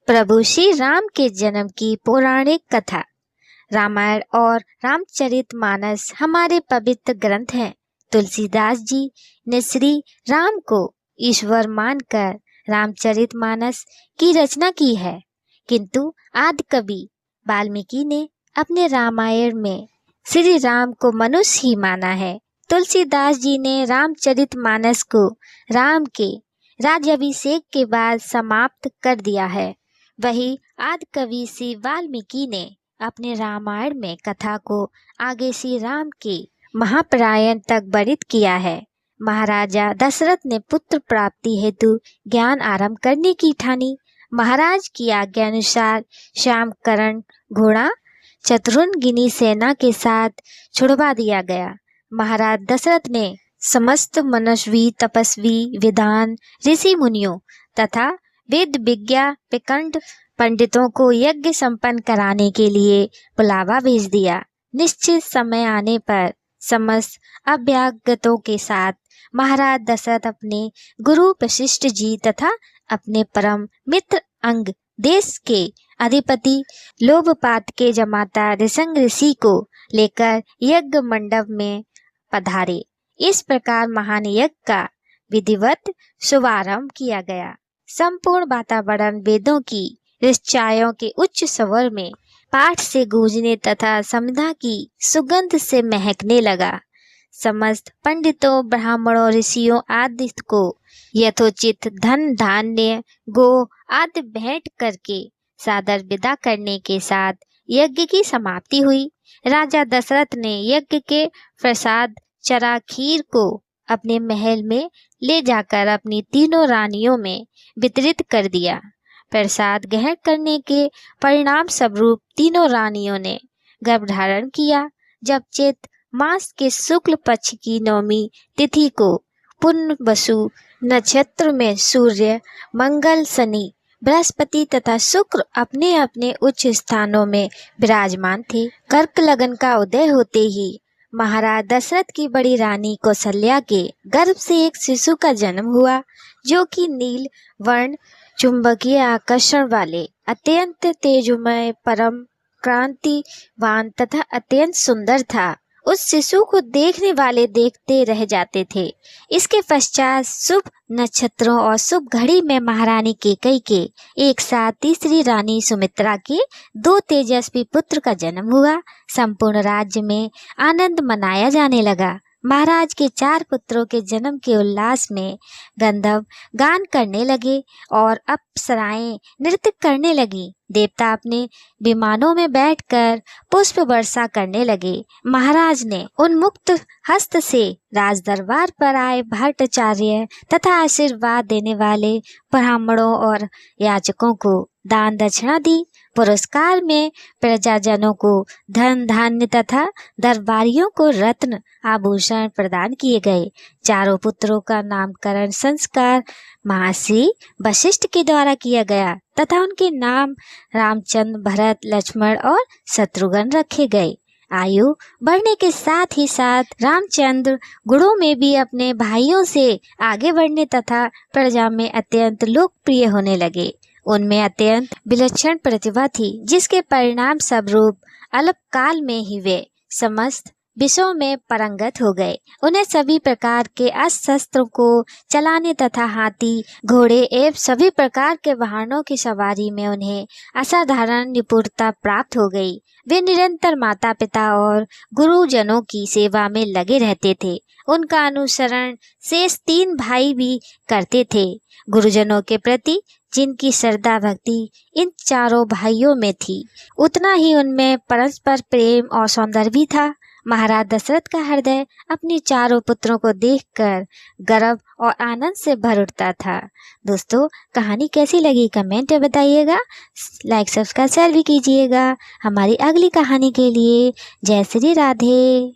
प्रभु श्री राम के जन्म की पौराणिक कथा। रामायण और रामचरितमानस हमारे पवित्र ग्रंथ हैं। तुलसीदास जी ने श्री राम को ईश्वर मानकर रामचरितमानस की रचना की है, किंतु आदि कवि वाल्मीकि ने अपने रामायण में श्री राम को मनुष्य ही माना है। तुलसीदास जी ने रामचरितमानस को राम के राज्याभिषेक के बाद समाप्त कर दिया है। वही आदि कवि श्री वाल्मीकि ने अपने रामायण में कथा को आगे श्री राम के महाप्रयाण तक वर्णित किया है। महाराजा दशरथ ने पुत्र प्राप्ति हेतु ज्ञान आरंभ करने की ठानी। महाराज की आज्ञा अनुसार श्यामकरण घोड़ा चतुरंगिनी सेना के साथ छुड़वा दिया गया। महाराज दशरथ ने समस्त मनस्वी तपस्वी विद्वान ऋषि मुनियों तथा वेद विज्ञा पिकंड पंडितों को यज्ञ संपन्न कराने के लिए बुलावा भेज दिया। निश्चित समय आने पर समस्त अभ्यागतों के साथ महाराज दशरथ अपने गुरु वशिष्ठ जी तथा अपने परम मित्र अंग देश के अधिपति लोभपात के जमाता ऋसंग ऋषि को लेकर यज्ञ मंडप में पधारे। इस प्रकार महान यज्ञ का विधिवत शुभारंभ किया गया। संपूर्ण वातावरण वेदों की ऋचाओं के उच्च स्वर में पाठ से गूंजने तथा समिधा की सुगंध से महकने लगा। समस्त पंडितों ब्राह्मणों ऋषियों आदि को यथोचित धन धान्य गो आदि भेंट करके सादर विदा करने के साथ यज्ञ की समाप्ति हुई। राजा दशरथ ने यज्ञ के प्रसाद चरा खीर को अपने महल में ले जाकर अपनी तीनों रानियों में वितरित कर दिया। प्रसाद ग्रहण करने के परिणाम स्वरूप तीनों रानियों ने गर्भ धारण किया। जब चैत मास के शुक्ल पक्ष की नवमी तिथि को पुनर्वसु नक्षत्र में सूर्य मंगल शनि बृहस्पति तथा शुक्र अपने अपने उच्च स्थानों में विराजमान थे। कर्क लगन का उदय होते ही महाराज दशरथ की बड़ी रानी कौशल्या के गर्भ से एक शिशु का जन्म हुआ, जो कि नील वर्ण चुंबकीय आकर्षण वाले अत्यंत तेजोमय परम क्रांतिवान तथा अत्यंत सुंदर था। उस शिशु को देखने वाले देखते रह जाते थे। इसके पश्चात शुभ नक्षत्रों और शुभ घड़ी में महारानी कैकेयी के एक साथ तीसरी रानी सुमित्रा के 2 तेजस्वी पुत्र का जन्म हुआ। संपूर्ण राज्य में आनंद मनाया जाने लगा। महाराज के 4 पुत्रों के जन्म के उल्लास में गंधर्व गान करने लगे और अप्सराएं नृत्य करने लगी। देवता अपने विमानों में बैठकर पुष्प वर्षा करने लगे। महाराज ने उन्मुक्त हस्त से राज दरबार पर आए भट्टाचार्य तथा आशीर्वाद देने वाले ब्राह्मणों और याचकों को दान दक्षिणा दी। पुरस्कार में प्रजाजनों को धन धान्य तथा दरबारियों को रत्न आभूषण प्रदान किए गए। 4 पुत्रों का नामकरण संस्कार महर्षि वशिष्ठ के द्वारा किया गया तथा उनके नाम रामचंद्र भरत लक्ष्मण और शत्रुघ्न रखे गए। आयु बढ़ने के साथ ही साथ रामचंद्र गुणों में भी अपने भाइयों से आगे बढ़ने तथा प्रजा में अत्यंत लोकप्रिय होने लगे। उनमें अत्यंत विलक्षण प्रतिभा थी, जिसके परिणाम स्वरूप अल्पकाल में ही वे समस्त विषयों में पारंगत हो गए। उन्हें सभी प्रकार के अस्त्र शस्त्रों को चलाने तथा हाथी घोड़े एवं सभी प्रकार के वाहनों की सवारी में उन्हें असाधारण निपुणता प्राप्त हो गई। वे निरंतर माता पिता और गुरुजनों की सेवा में लगे रहते थे। उनका अनुसरण शेष 3 भाई भी करते थे। गुरुजनों के प्रति जिनकी श्रद्धा भक्ति इन 4 भाइयों में थी, उतना ही उनमें परस्पर प्रेम और सौंदर्य भी था। महाराज दशरथ का हृदय अपने 4 पुत्रों को देखकर गर्व और आनंद से भर उठता था। दोस्तों, कहानी कैसी लगी कमेंट में बताइएगा। लाइक सब्सक्राइब शेयर भी कीजिएगा हमारी अगली कहानी के लिए। जय श्री राधे।